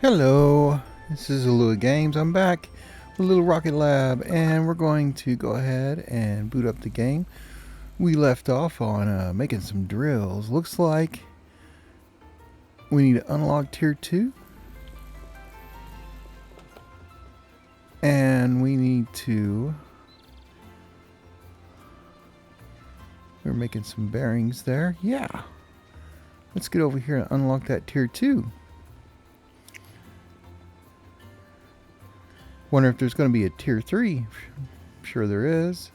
Hello, this is Alua Games. I'm back with Little Rocket Lab, and we're going to go ahead and boot up the game. We left off on making some drills. Looks like we need to unlock Tier 2, and we need to... We're making some bearings there. Yeah. Let's get over here and unlock that Tier 2. Wonder if there's going to be a Tier 3. I'm sure there is.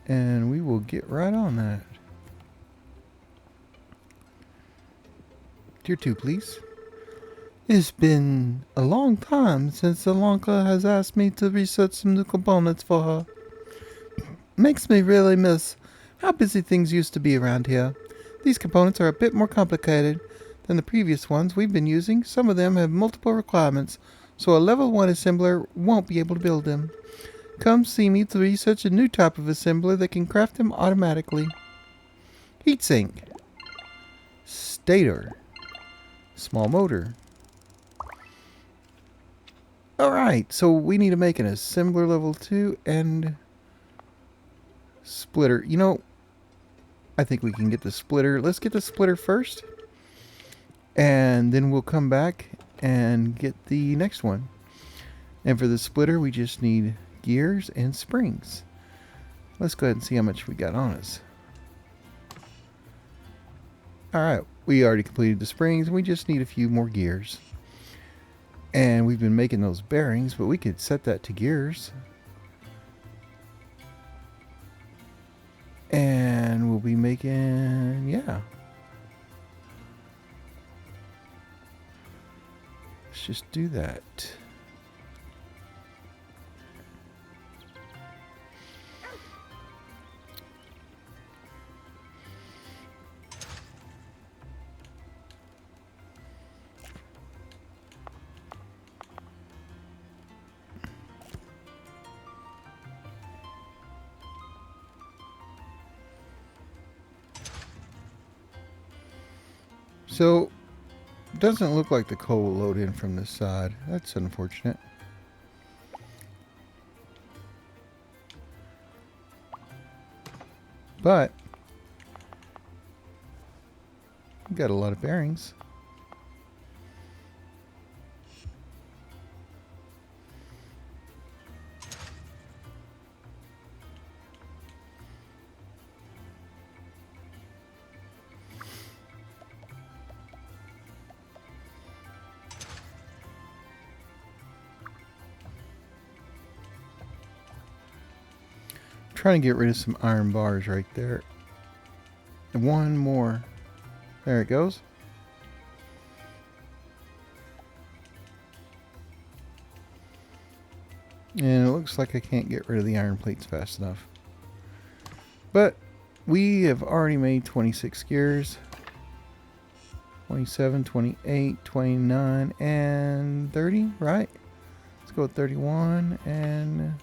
And we will get right on that. Tier 2, please. It's been a long time since Alonka has asked me to research some new components for her. Makes me really miss how busy things used to be around here. These components are a bit more complicated than the previous ones we've been using. Some of them have multiple requirements, so a level 1 assembler won't be able to build them. Come see me to research a new type of assembler that can craft them automatically. Heatsink. Stator. Small motor. Alright, so we need to make an assembler level 2 and splitter. You know, I think we can get the splitter. Let's get the splitter first. And then we'll come back and get the next one. And for the splitter, we just need gears and springs. Let's go ahead and see how much we got on us. Alright, we already completed the springs. We just need a few more gears. And we've been making those bearings, but we could set that to gears. And we'll be making, yeah. Let's just do that. So, doesn't look like the coal will load in from this side. That's unfortunate. But, we've got a lot of bearings. Trying to get rid of some iron bars right there. And one more. There it goes. And it looks like I can't get rid of the iron plates fast enough. But we have already made 26 gears. 27, 28, 29, and 30, right? Let's go with 31 and...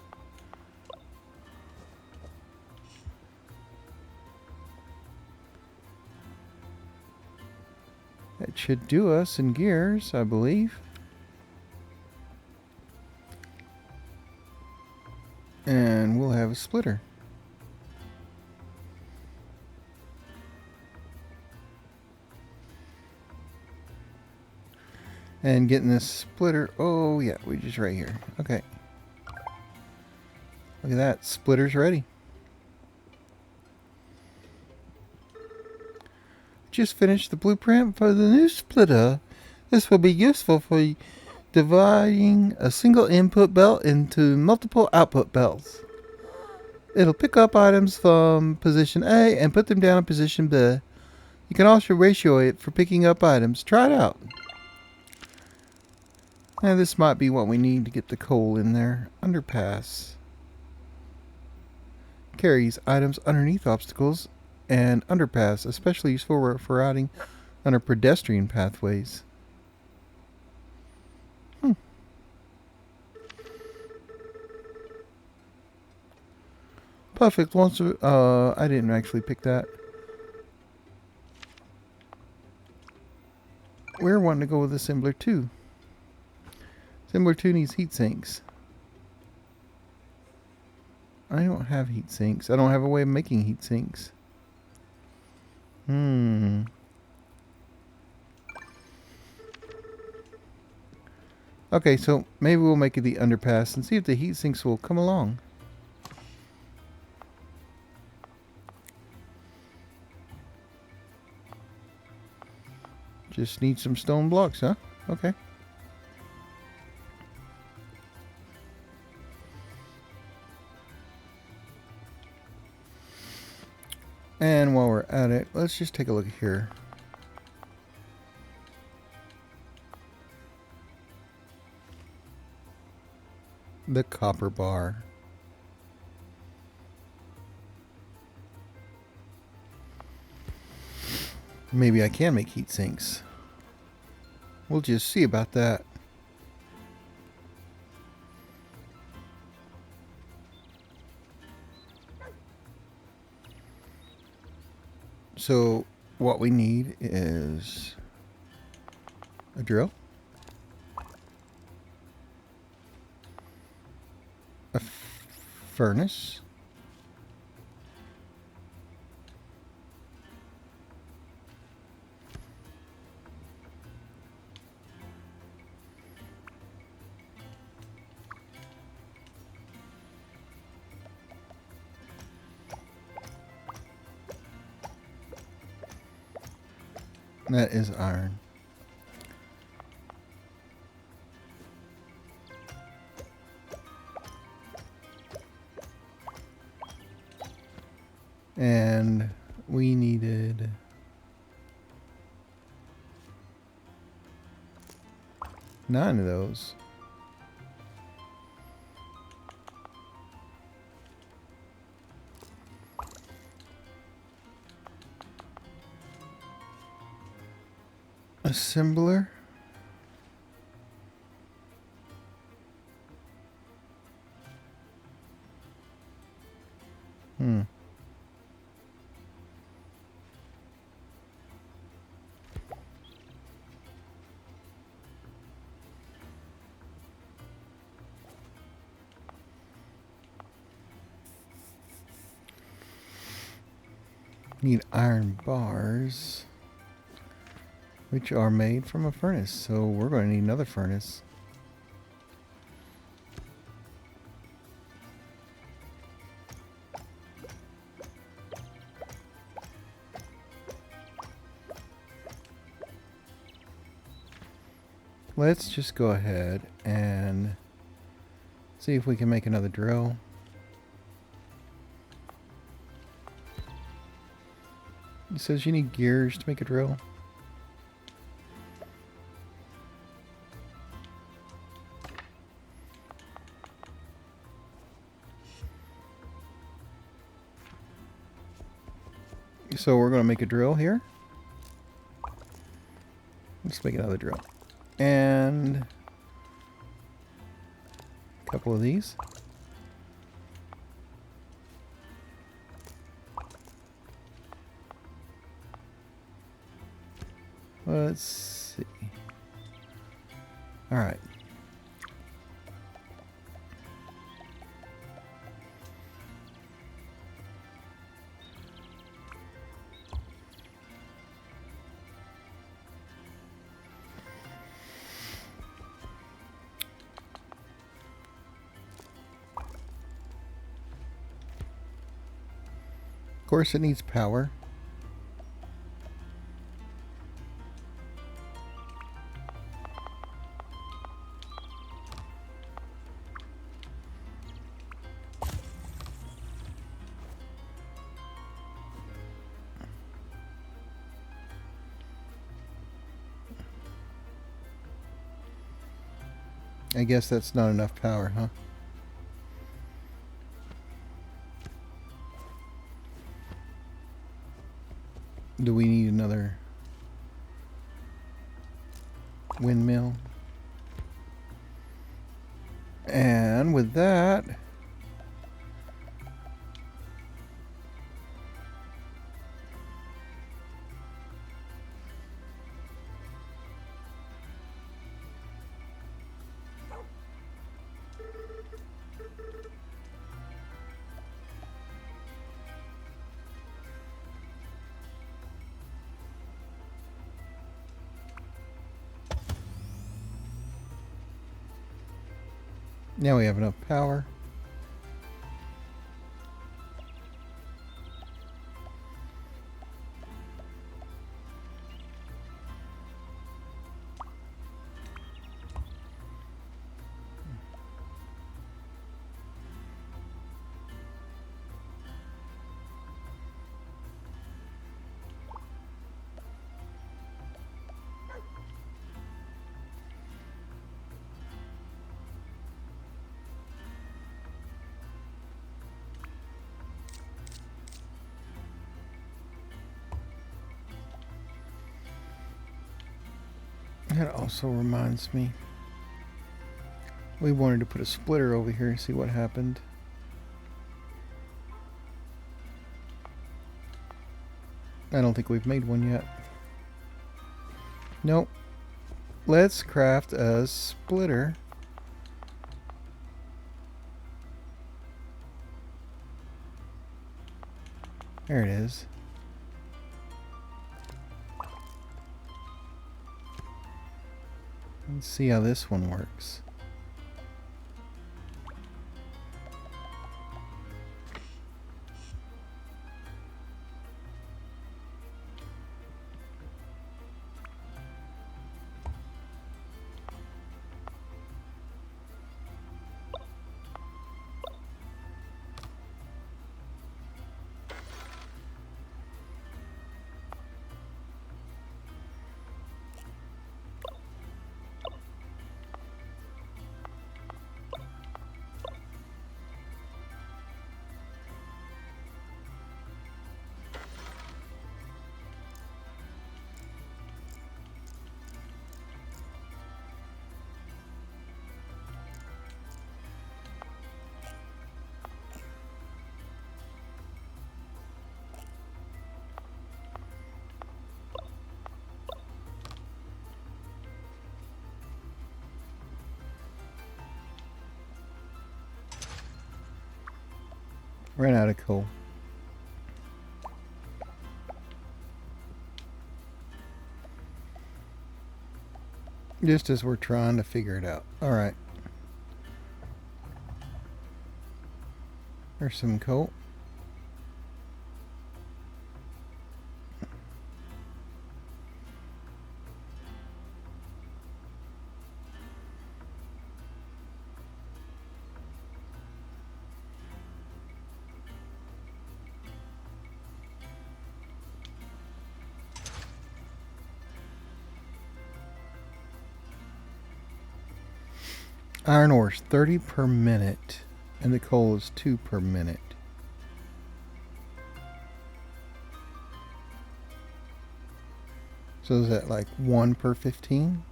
That should do us in gears, I believe. And we'll have a splitter. And getting this splitter, oh yeah, we just right here. Okay. Look at that, splitter's ready. Just finished the blueprint for the new splitter. This will be useful for dividing a single input belt into multiple output belts. It'll pick up items from position A and put them down in position B. You can also ratio it for picking up items. Try it out. And this might be what we need to get the coal in there. Underpass. Carries items underneath obstacles and underpass, especially useful for routing under pedestrian pathways. Perfect. Once I didn't actually pick that. we're wanting to go with assembler 2. Assembler 2 needs heat sinks. I don't have heat sinks. I don't have a way of making heat sinks. Okay, so maybe we'll make it the underpass and see if the heat sinks will come along. Just need some stone blocks, huh? Okay. And while we're at it, let's just take a look here. The copper bar. Maybe I can make heat sinks. We'll just see about that. So what we need is a drill, a furnace, that is iron. And we needed 9 of those. Assembler. Need iron bars, which are made from a furnace, so we're going to need another furnace. Let's just go ahead and see if we can make another drill. It says you need gears to make a drill. So we're going to make a drill here. Let's make another drill. And a couple of these. Let's see. All right. Of course, it needs power. I guess that's not enough power, huh? Do we need another windmill? And with that, Now we have enough power. That also reminds me, we wanted to put a splitter over here and see what happened. I don't think we've made one yet. Nope. Let's craft a splitter. There it is. Let's see how this one works. Ran out of coal. Just as we're trying to figure it out. Alright. There's some coal. Iron ore is 30 per minute, and the coal is 2 per minute. So is that like 1 per 15?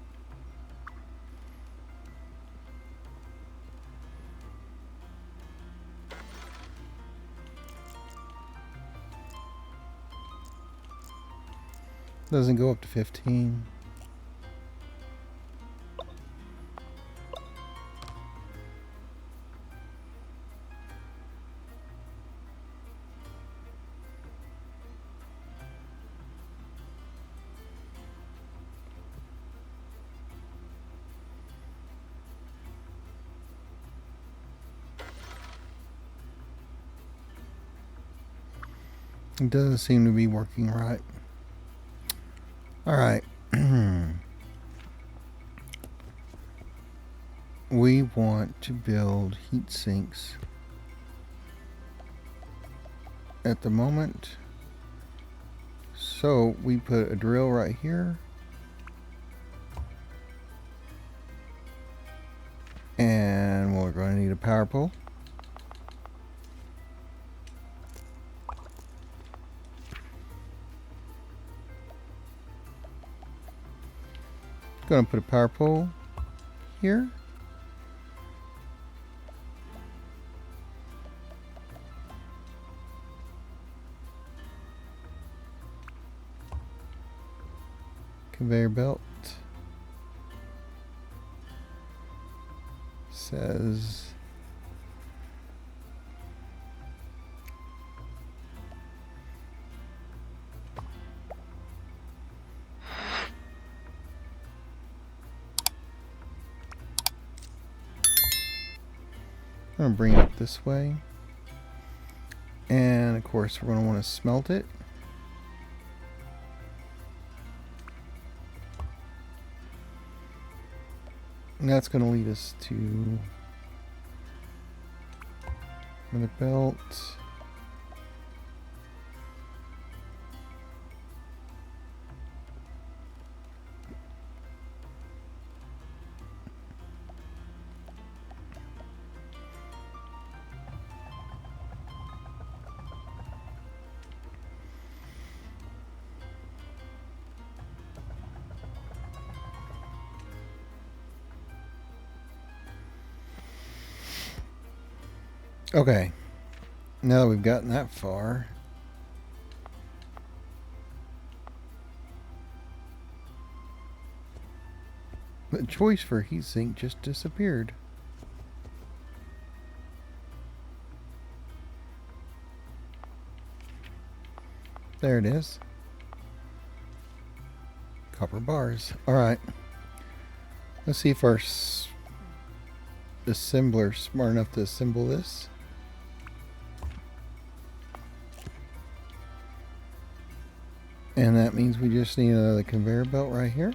Doesn't go up to 15. It doesn't seem to be working right. Alright. We want to build heat sinks at the moment. So we put a drill right here. And we're going to need a power pole. Going to put a power pole here. Conveyor belt says going to bring it up this way. And of course we're going to want to smelt it. And that's going to lead us to another belt. Okay, now that we've gotten that far, the choice for heatsink just disappeared. There it is. Copper bars. Alright. Let's see if our assembler is smart enough to assemble this. And that means we just need another conveyor belt right here.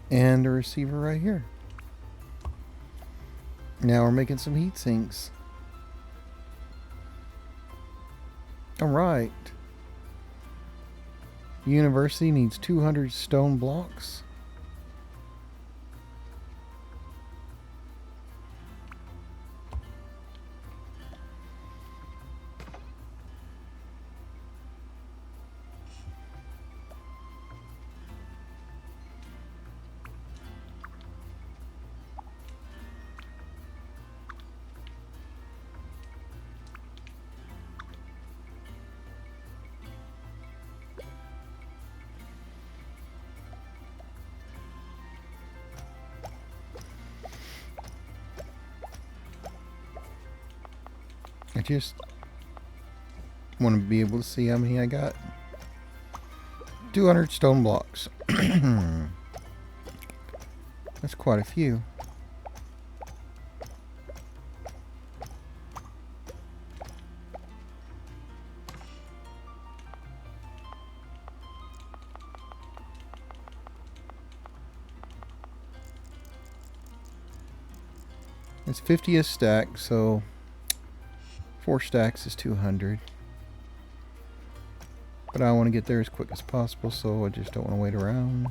And a receiver right here. Now we're making some heat sinks. Alright. University needs 200 stone blocks. I just want to be able to see how many I got. 200 stone blocks. That's quite a few. It's 50 a stack, so 4 stacks is 200. But I want to get there as quick as possible, so I just don't want to wait around.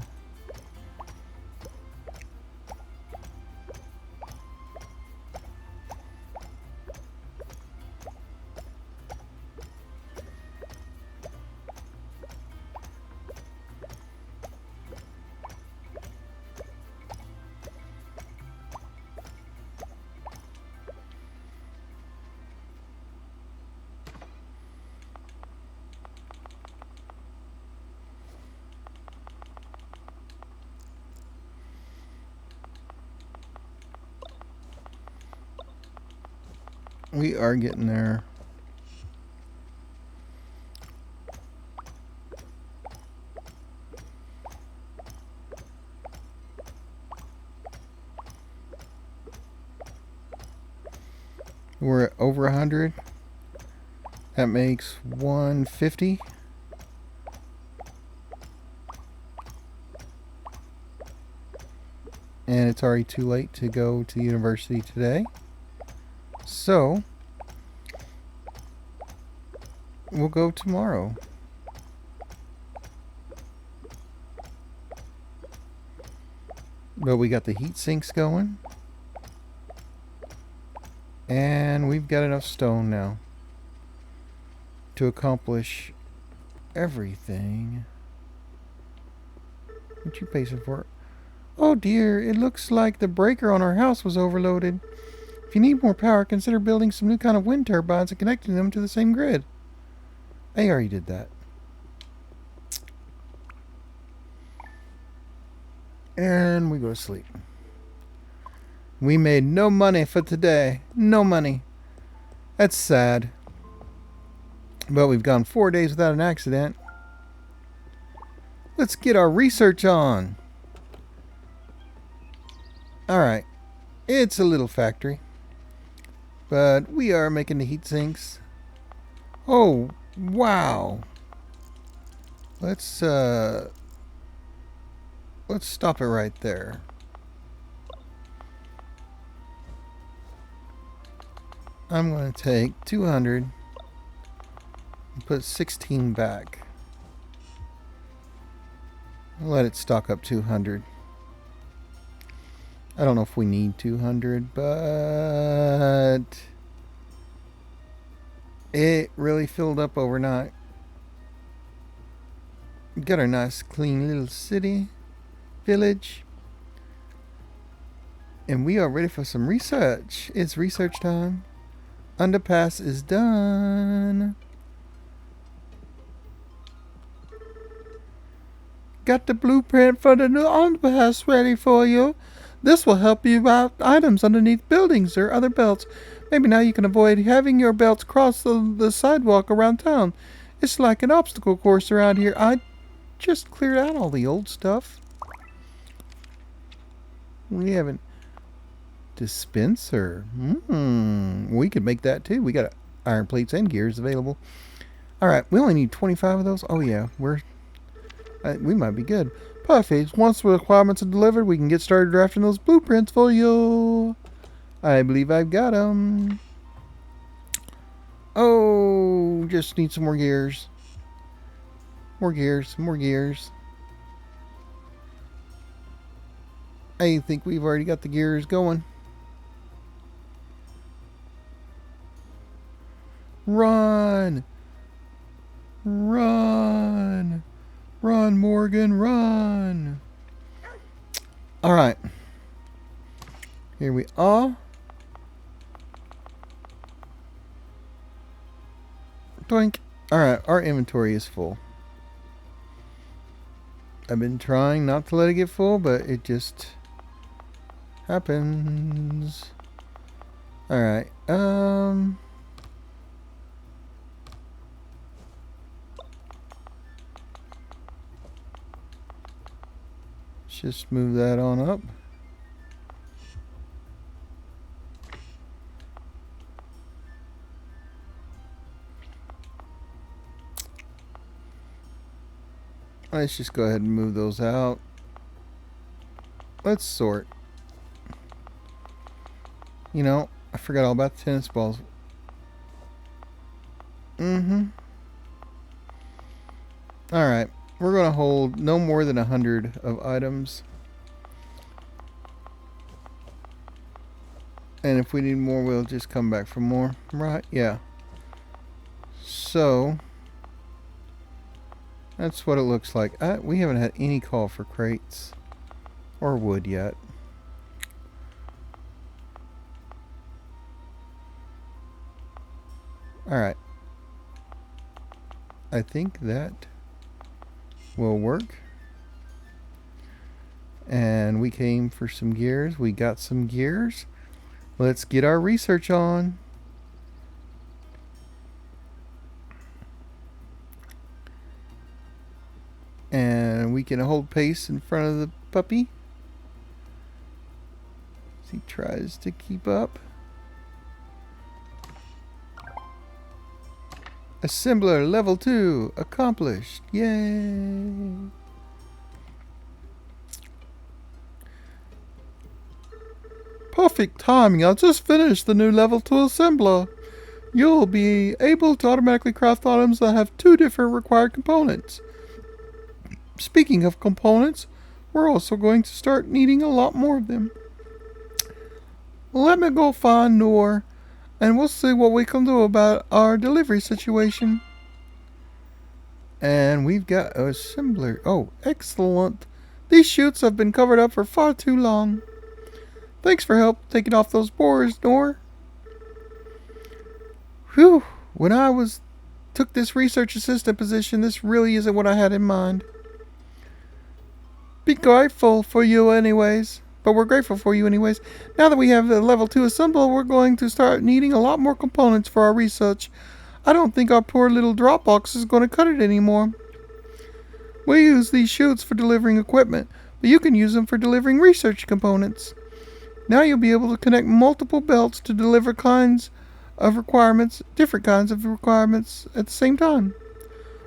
We are getting there. We're at over 100. That makes 150. And it's already too late to go to the university today. So, we'll go tomorrow. But we got the heat sinks going. And we've got enough stone now to accomplish everything. What you pacing for? Oh dear, it looks like the breaker on our house was overloaded. If you need more power, consider building some new kind of wind turbines and connecting them to the same grid. I already did that. And we go to sleep. We made no money for today. No money. That's sad. But we've gone 4 days without an accident. Let's get our research on. Alright. It's a little factory. But we are making the heat sinks. Oh, wow. Let's stop it right there. I'm going to take 200 and put 16 back. Let it stock up 200. I don't know if we need 200, but it really filled up overnight. Got our nice clean little city, village. And we are ready for some research. It's research time. Underpass is done. Got the blueprint for the new underpass ready for you. This will help you route items underneath buildings or other belts. Maybe now you can avoid having your belts cross the sidewalk around town. It's like an obstacle course around here. I just cleared out all the old stuff. We haven't... Dispenser. We could make that too. We got iron plates and gears available. Alright, we only need 25 of those. Oh yeah, we might be good. Perfect. Once the requirements are delivered, we can get started drafting those blueprints for you. I believe I've got them. Oh, just need some more gears. More gears, more gears. I think we've already got the gears going. Run! Run! Run, Morgan, run! Alright. Here we are. Doink. Alright, our inventory is full. I've been trying not to let it get full, but it just happens. Alright, just move that on up. Let's just go ahead and move those out. Let's sort. You know, I forgot all about the tennis balls. Alright. We're going to hold no more than 100 of items. And if we need more, we'll just come back for more. Right? Yeah. So, that's what it looks like. We haven't had any call for crates or wood yet. Alright. I think that will work. And we came for some gears. We got some gears. Let's get our research on. And we can hold pace in front of the puppy as he tries to keep up. Assembler level 2 accomplished. Yay! Perfect timing. I just finished the new level 2 assembler. You'll be able to automatically craft items that have 2 different required components. Speaking of components, we're also going to start needing a lot more of them. Let me go find Noor, and we'll see what we can do about our delivery situation. And we've got a assembler. Oh, excellent. These chutes have been covered up for far too long. Thanks for help taking off those boards, Noor. Whew. When I took this research assistant position, this really isn't what I had in mind. Be grateful for you anyways. But we're grateful for you anyways. Now that we have the level 2 assembler, we're going to start needing a lot more components for our research. I don't think our poor little drop box is going to cut it anymore. We use these chutes for delivering equipment, but you can use them for delivering research components. Now you'll be able to connect multiple belts to deliver different kinds of requirements at the same time.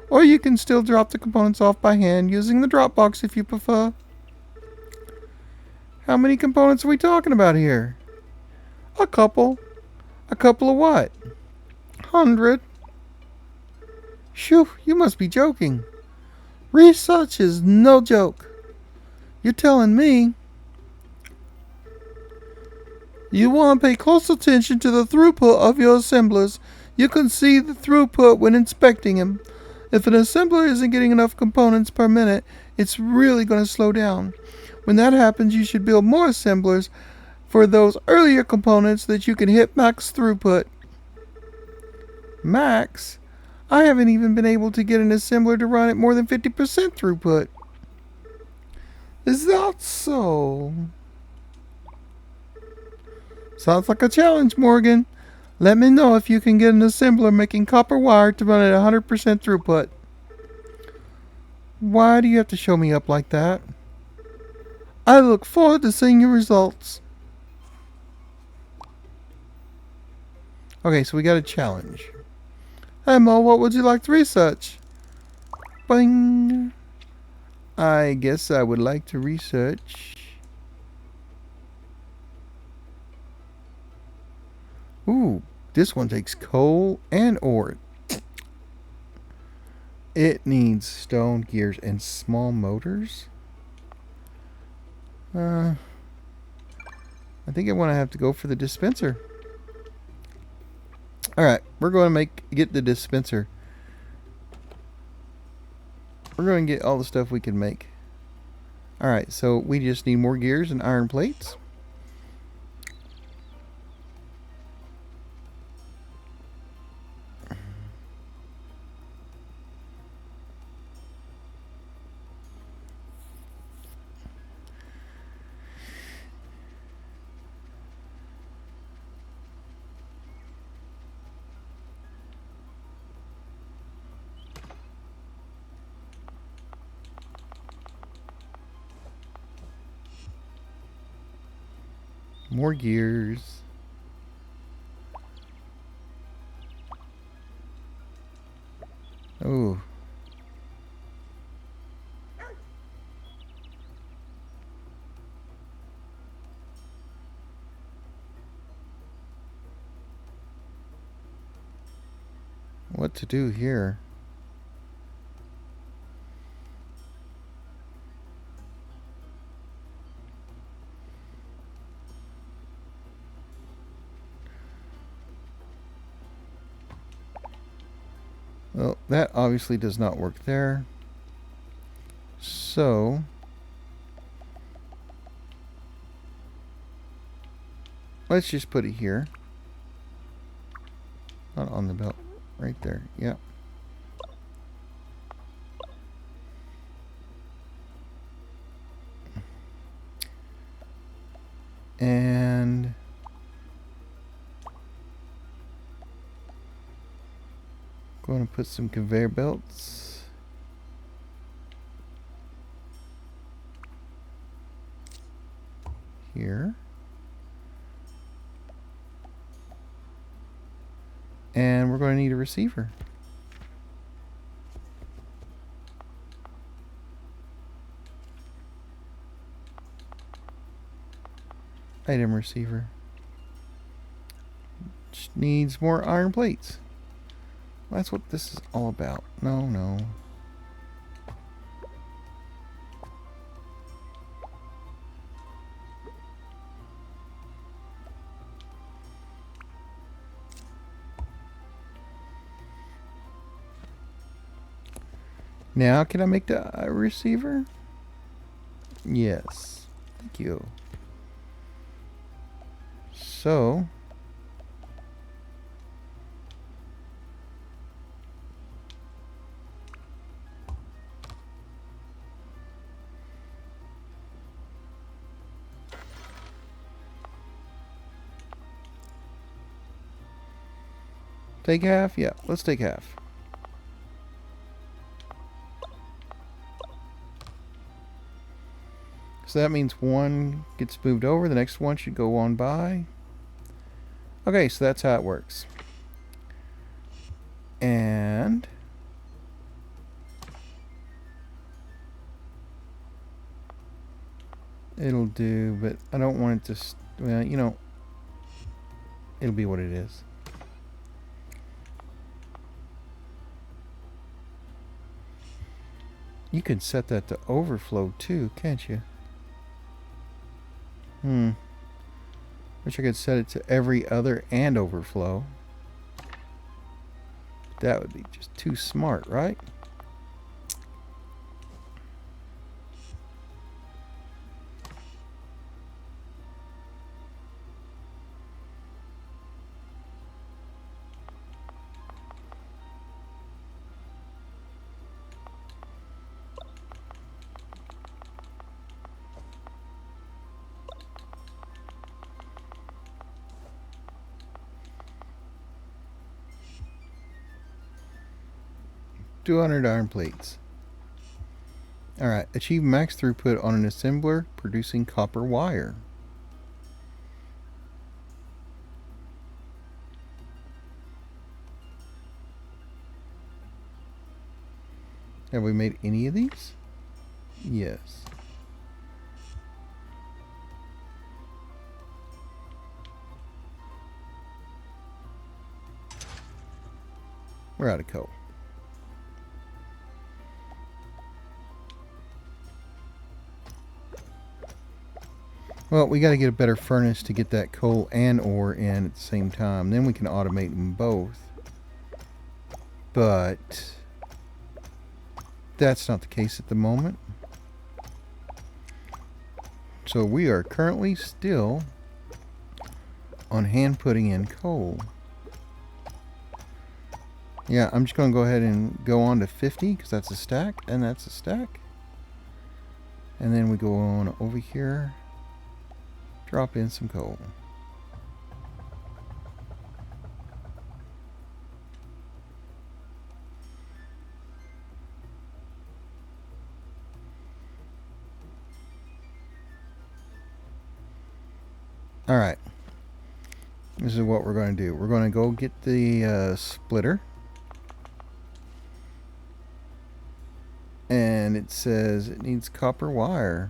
Or you can still drop the components off by hand using the drop box if you prefer. How many components are we talking about here? A couple. A couple of what? 100. Shoo, you must be joking. Research is no joke. You're telling me you want to pay close attention to the throughput of your assemblers. You can see the throughput when inspecting them. If an assembler isn't getting enough components per minute, it's really going to slow down. When that happens, you should build more assemblers for those earlier components that you can hit max throughput. Max? I haven't even been able to get an assembler to run at more than 50% throughput. Is that so? Sounds like a challenge, Morgan. Let me know if you can get an assembler making copper wire to run at 100% throughput. Why do you have to show me up like that? I look forward to seeing your results. Okay, so we got a challenge. Hey Mo, what would you like to research? Bing. I guess I would like to research. Ooh, this one takes coal and ore. It needs stone gears and small motors. I think I want to have to go for the dispenser. Alright, we're going to get the dispenser. We're going to get all the stuff we can make. Alright, so we just need more gears and iron plates. More gears. Oh. What to do here? Well, that obviously does not work there. So let's just put it here. Not on the belt. Right there. Yeah. And going to put some conveyor belts here. And we're going to need a receiver. Item receiver. Just needs more iron plates. That's what this is all about. No. Now, can I make the receiver? Yes. Thank you. So, take half? Yeah, let's take half. So that means one gets moved over, the next one should go on by. Okay, so that's how it works. And it'll do, but I don't want it to, well, you know, it'll be what it is. You could set that to overflow too, can't you? Wish I could set it to every other and overflow. That would be just too smart, right? $200 iron plates. Alright, achieve max throughput on an assembler producing copper wire. Have we made any of these? Yes. We're out of coal. Well, we got to get a better furnace to get that coal and ore in at the same time. Then we can automate them both. But that's not the case at the moment. So we are currently still on hand putting in coal. Yeah, I'm just going to go ahead and go on to 50 because that's a stack and that's a stack. And then we go on over here. Drop in some coal. Alright. This is what we're going to do. We're going to go get the splitter. And it says it needs copper wire.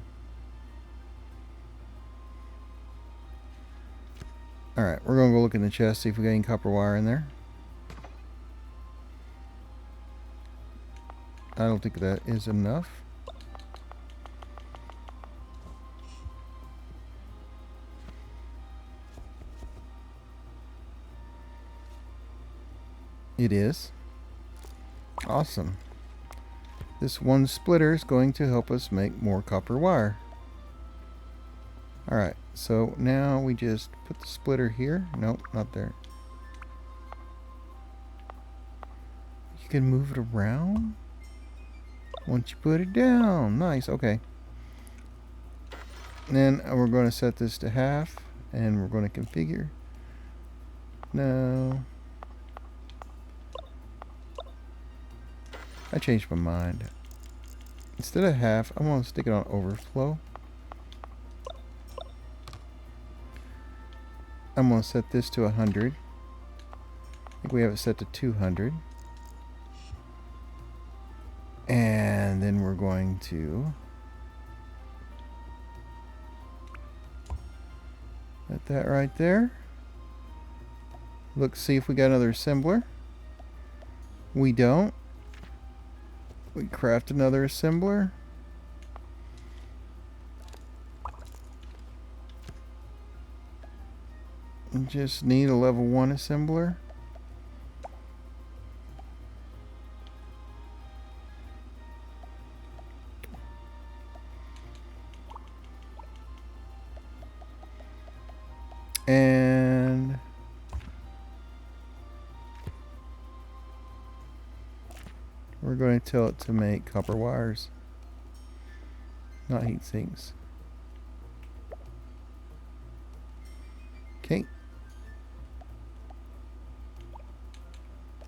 Alright, we're going to go look in the chest, see if we got any copper wire in there. I don't think that is enough. It is. Awesome. This one splitter is going to help us make more copper wire. Alright, so now we just put the splitter here. Nope, not there. You can move it around once you put it down. Nice, okay. And then we're going to set this to half and we're going to configure. No. I changed my mind. Instead of half, I'm going to stick it on overflow. I'm going to set this to 100. I think we have it set to 200. And then we're going to let that right there. Look, see if we got another assembler. We don't. We craft another assembler. Just need a level 1 assembler. And we're going to tell it to make copper wires, not heat sinks. Okay.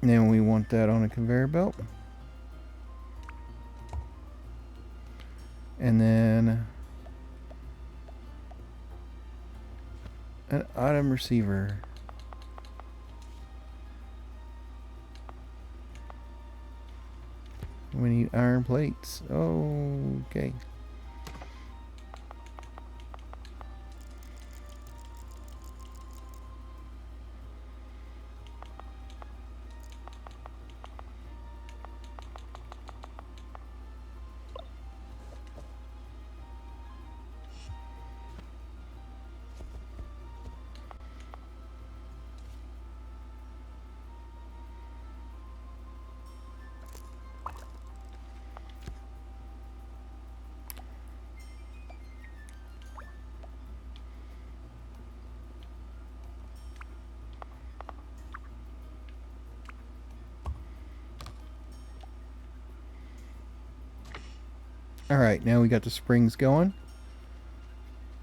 Then we want that on a conveyor belt. And then An item receiver. We need iron plates. Okay. Alright, now we got the springs going.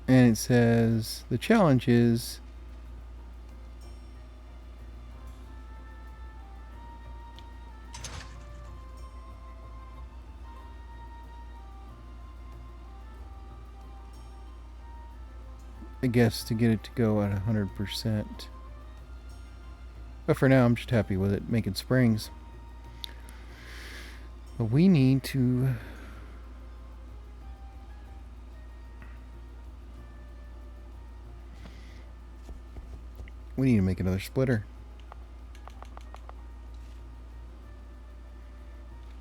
And it says the challenge is I guess to get it to go at 100%. But for now, I'm just happy with it, making springs. But we need to... We need to make another splitter.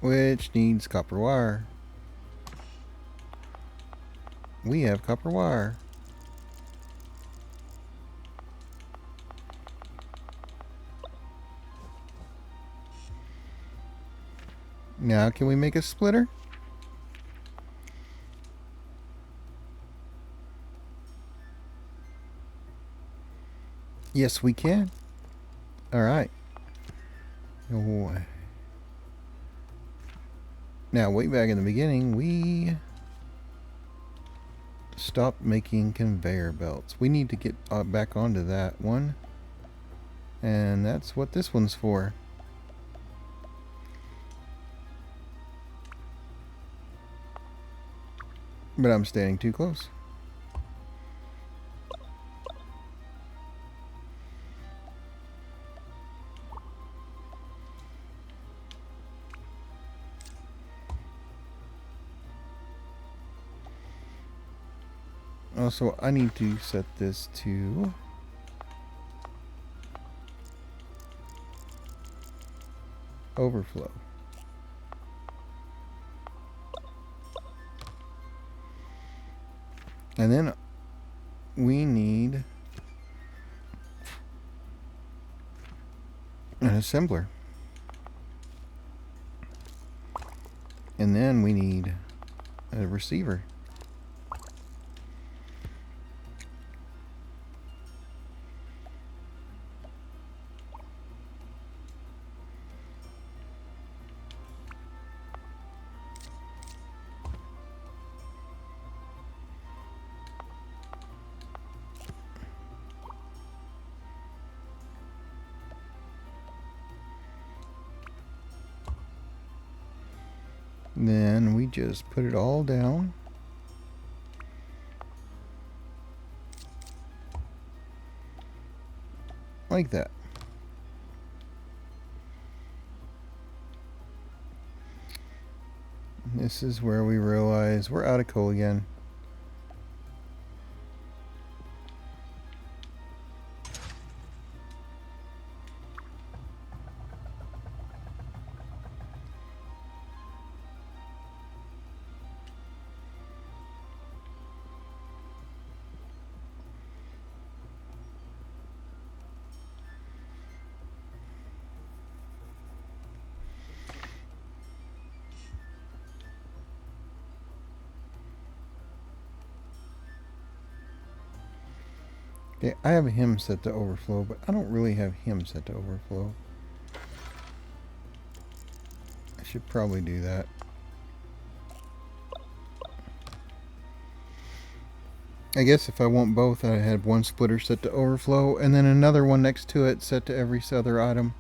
Which needs copper wire. We have copper wire. Now can we make a splitter? Yes, we can. Alright. Oh. Now, way back in the beginning, we stopped making conveyor belts. We need to get back onto that one. And that's what this one's for. But I'm standing too close. Also, I need to set this to overflow. And then we need an assembler. And then we need a receiver. Then we just put it all down. Like that. This is where we realize we're out of coal again. Okay, I have him set to overflow, but I don't really have him set to overflow. I should probably do that. I guess if I want both, I had one splitter set to overflow and then another one next to it set to every other item.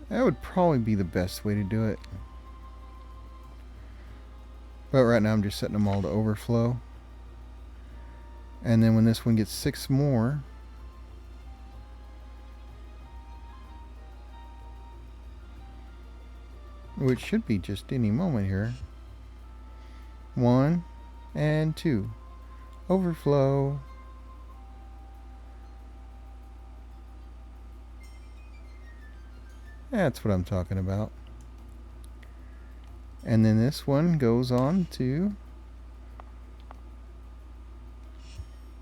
That would probably be the best way to do it. But right now I'm just setting them all to overflow. And then when this one gets 6 more, which should be just any moment here. 1 and 2. Overflow. That's what I'm talking about. And then this one goes on to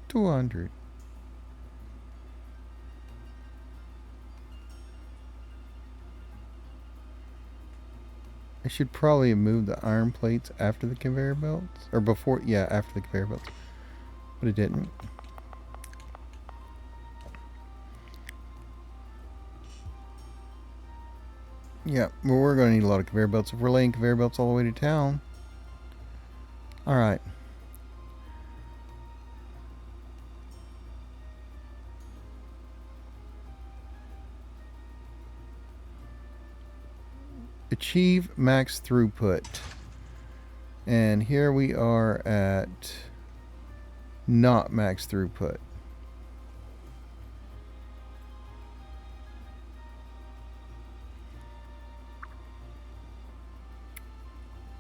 200. I should probably have moved the iron plates after the conveyor belts. Or before, yeah, after the conveyor belts. But it didn't. Yeah, well, we're going to need a lot of conveyor belts if we're laying conveyor belts all the way to town. Alright. Achieve max throughput. And here we are at not max throughput.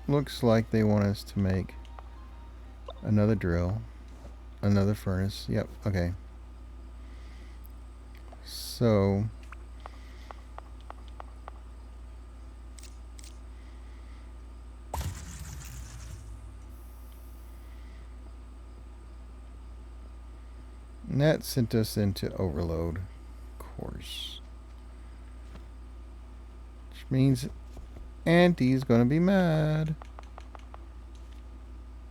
Looks like they want us to make another drill, another furnace. Yep, okay. So and that sent us into overload, of course. Which means Auntie's gonna be mad.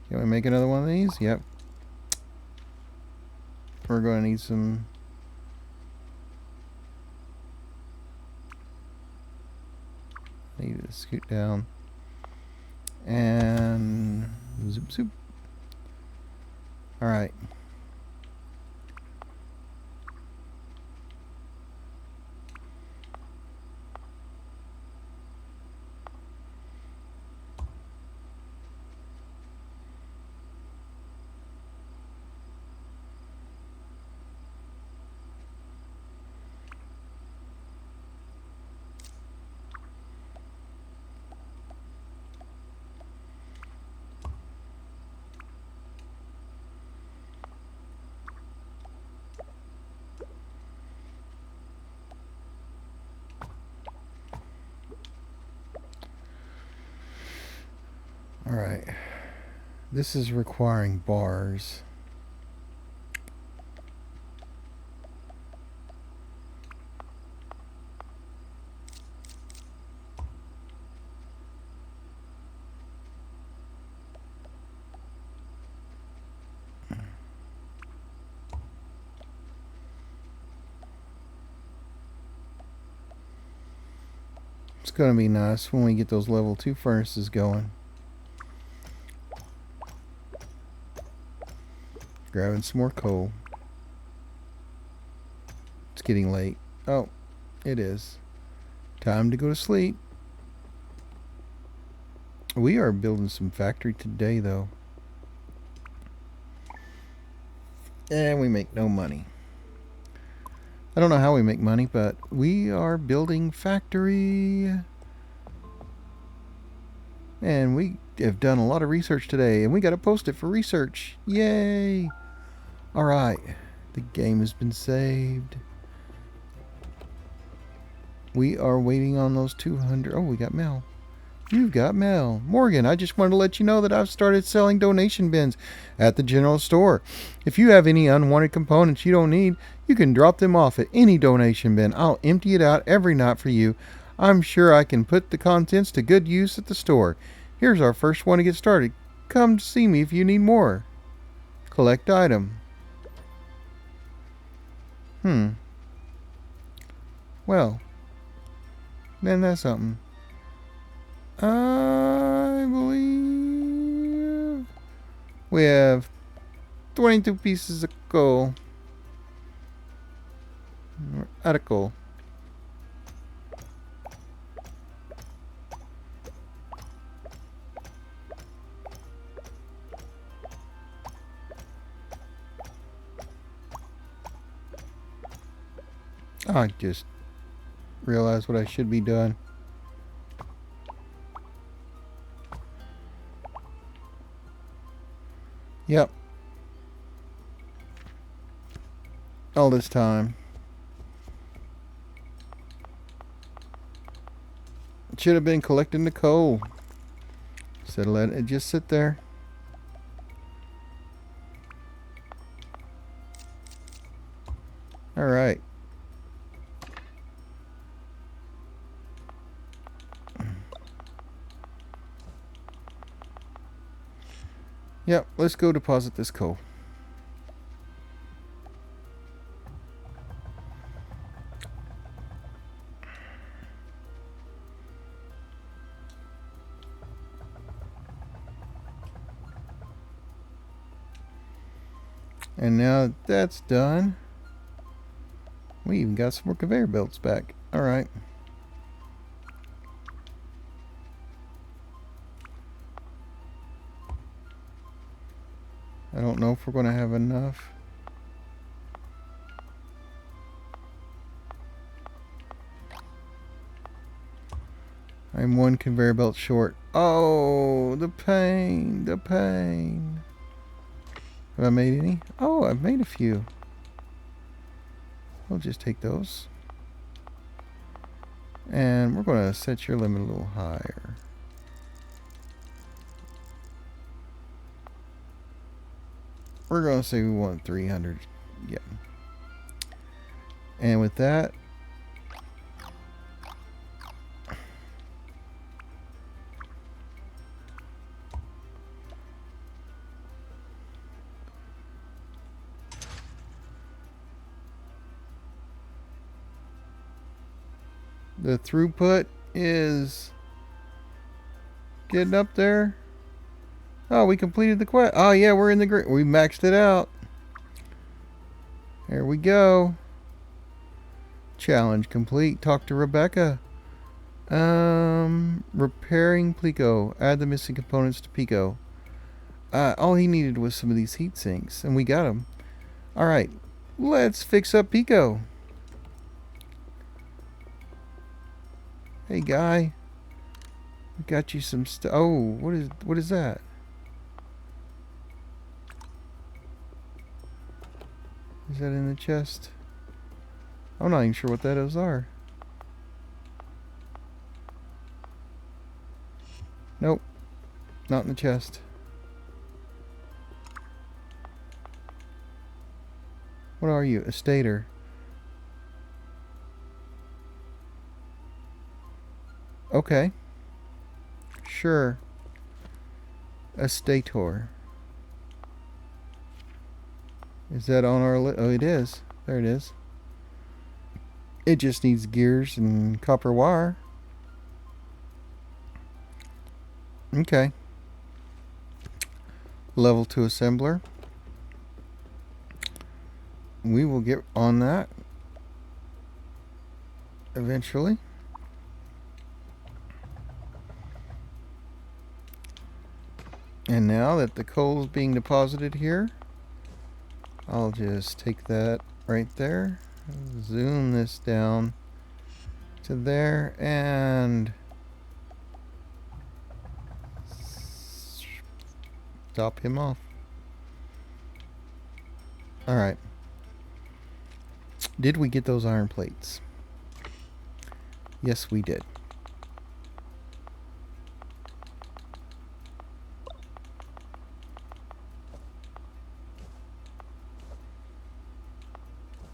Can we make another one of these? Yep. We're gonna need some. Need to scoot down. And zoop zoop. Alright. Alright. This is requiring bars. It's going to be nice when we get those level 2 furnaces going. Grabbing some more coal. It's getting late. Oh, it is. Time to go to sleep. We are building some factory today, though. And we make no money. I don't know how we make money, but we are building factory. And we have done a lot of research today, and we got to post it for research. Yay! Alright, the game has been saved. We are waiting on those 200. Oh, we got mail. You've got mail. Morgan, I just wanted to let you know that I've started selling donation bins at the general store. If you have any unwanted components you don't need, you can drop them off at any donation bin. I'll empty it out every night for you. I'm sure I can put the contents to good use at the store. Here's our first one to get started. Come see me if you need more. Collect item. Well, then that's something. I believe we have 22 pieces of coal. We're out of coal. I just realized what I should be doing. Yep. All this time. Should have been collecting the coal. Instead of letting it just sit there. Alright. Yep, let's go deposit this coal. And now that that's done, we even got some more conveyor belts back. Alright. I don't know if we're going to have enough. I'm one conveyor belt short. Oh, the pain, the pain. Have I made any? Oh, I've made a few. We'll just take those. And we're going to set your limit a little higher. We're going to say we want 300. Yeah. And with that, the throughput is getting up there. Oh, we completed the quest. Oh, yeah, we're in the green. We maxed it out. There we go. Challenge complete. Talk to Rebecca. Repairing Pico. Add the missing components to Pico. All he needed was some of these heat sinks, and we got them. Alright, let's fix up Pico. Hey, guy. We got you some stuff. Oh, what is that? Is that in the chest? I'm not even sure what those are. Nope. Not in the chest. What are you? A stater. Okay. Sure. A stator. Is that on our list? Oh, it is. There it is. It just needs gears and copper wire. Okay. Level 2 assembler. We will get on that eventually. And now that the coal is being deposited here, I'll just take that right there, zoom this down to there, and stop him off. Alright. Did we get those iron plates? Yes, we did.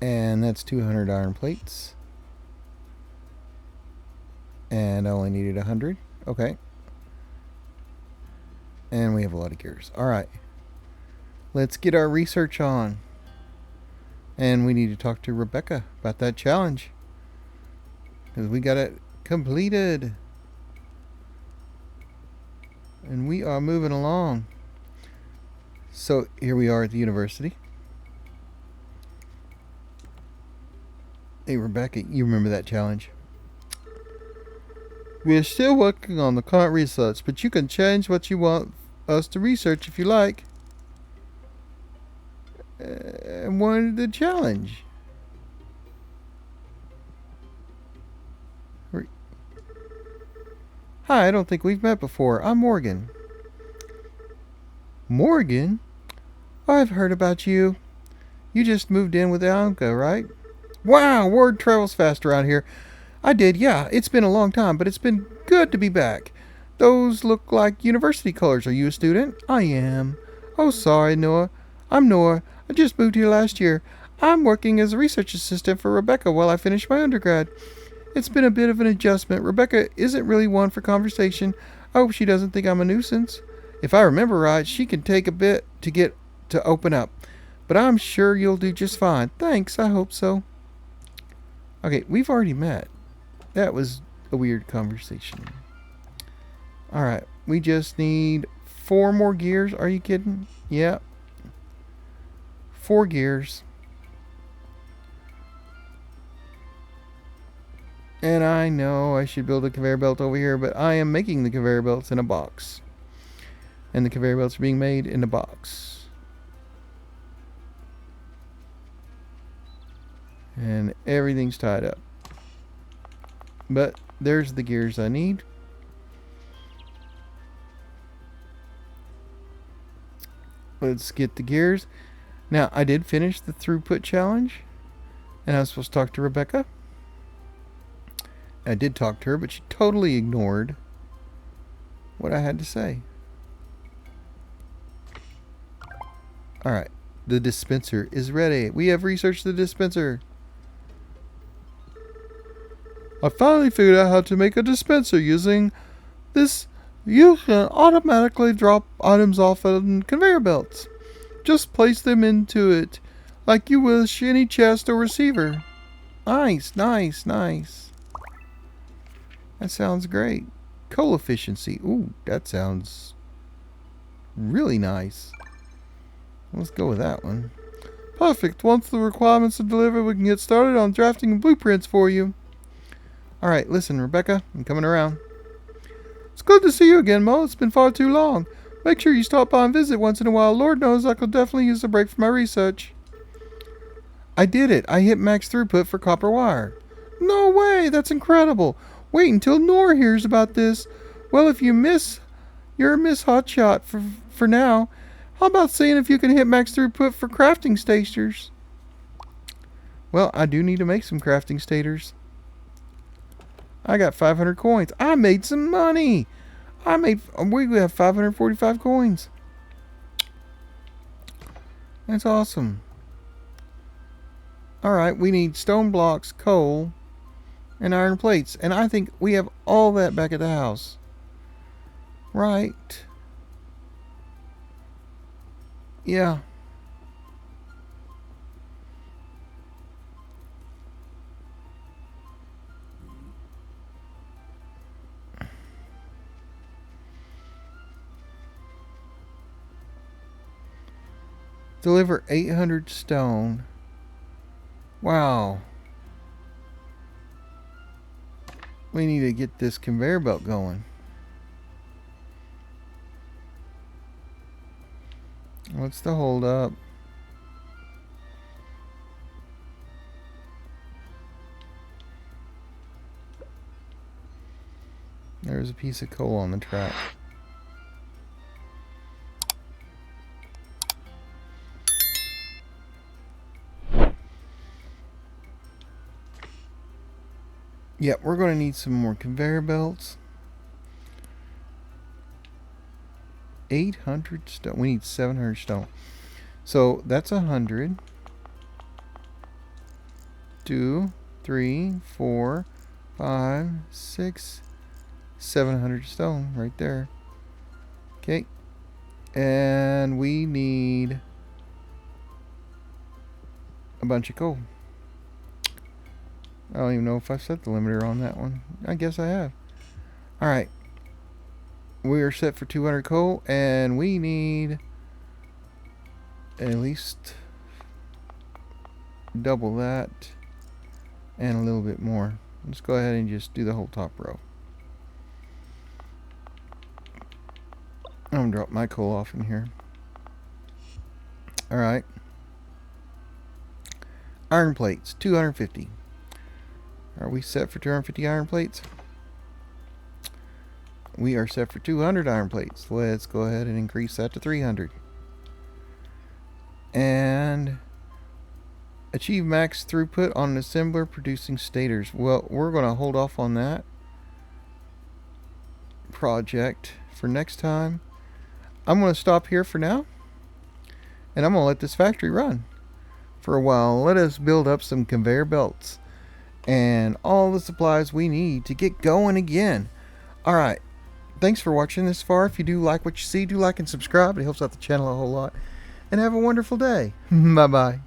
And that's 200 iron plates. And I only needed 100. Okay. And we have a lot of gears. Alright. Let's get our research on. And we need to talk to Rebecca about that challenge. Because we got it completed. And we are moving along. So here we are at the university. Hey Rebecca, you remember that challenge? We're still working on the current research, but you can change what you want us to research if you like. And wanted the challenge. Hi, I don't think we've met before. I'm Morgan. Morgan? I've heard about you. You just moved in with Anka, right? Wow, word travels fast around here. I did, yeah. It's been a long time, but it's been good to be back. Those look like university colors. Are you a student? I am. Oh, sorry, Noah. I'm Noah. I just moved here last year. I'm working as a research assistant for Rebecca while I finish my undergrad. It's been a bit of an adjustment. Rebecca isn't really one for conversation. I hope she doesn't think I'm a nuisance. If I remember right, she can take a bit to get to open up. But I'm sure you'll do just fine. Thanks, I hope so. Okay, we've already met. That was a weird conversation. Alright, we just need 4 more gears. Are you kidding? Yeah. 4 gears. And I know I should build a conveyor belt over here, but I am making the conveyor belts in a box. And the conveyor belts are being made in a box. And everything's tied up. But there's the gears I need. Let's get the gears. Now, I did finish the throughput challenge. And I was supposed to talk to Rebecca. I did talk to her, but she totally ignored what I had to say. Alright, the dispenser is ready. We have researched the dispenser. I finally figured out how to make a dispenser using this. You can automatically drop items off on conveyor belts. Just place them into it like you wish any chest or receiver. Nice, nice, nice. That sounds great. Coal efficiency. Ooh, that sounds really nice. Let's go with that one. Perfect. Once the requirements are delivered, we can get started on drafting blueprints for you. Alright, listen, Rebecca. I'm coming around. It's good to see you again, Mo. It's been far too long. Make sure you stop by and visit once in a while. Lord knows I could definitely use a break from my research. I did it. I hit max throughput for copper wire. No way. That's incredible. Wait until Nor hears about this. Well, if you're a Miss Hotshot for now. How about seeing if you can hit max throughput for crafting stators? Well, I do need to make some crafting stators. I got 500 coins. I made some money. We have 545 coins. That's awesome. Alright, we need stone blocks, coal, and iron plates. And I think we have all that back at the house. Right. Yeah. Deliver 800 stone. Wow. We need to get this conveyor belt going. What's the hold up? There's a piece of coal on the track. Yep, we're going to need some more conveyor belts. 800 stone. We need 700 stone. So that's 100. 2, 3, 4, 5, 6, 700 stone right there. Okay. And we need a bunch of coal. I don't even know if I set the limiter on that one. I guess I have. Alright. We are set for 200 coal, and we need at least double that and a little bit more. Let's go ahead and just do the whole top row. I'm going to drop my coal off in here. Alright. Iron plates, 250. Are we set for 250 iron plates? We are set for 200 iron plates. Let's go ahead and increase that to 300. And achieve max throughput on an assembler producing stators. Well, we're going to hold off on that project for next time. I'm going to stop here for now, and I'm going to let this factory run for a while. Let us build up some conveyor belts and all the supplies we need to get going again. Alright, thanks for watching this far. If you do like what you see, do like and subscribe. It helps out the channel a whole lot. And have a wonderful day. Bye bye.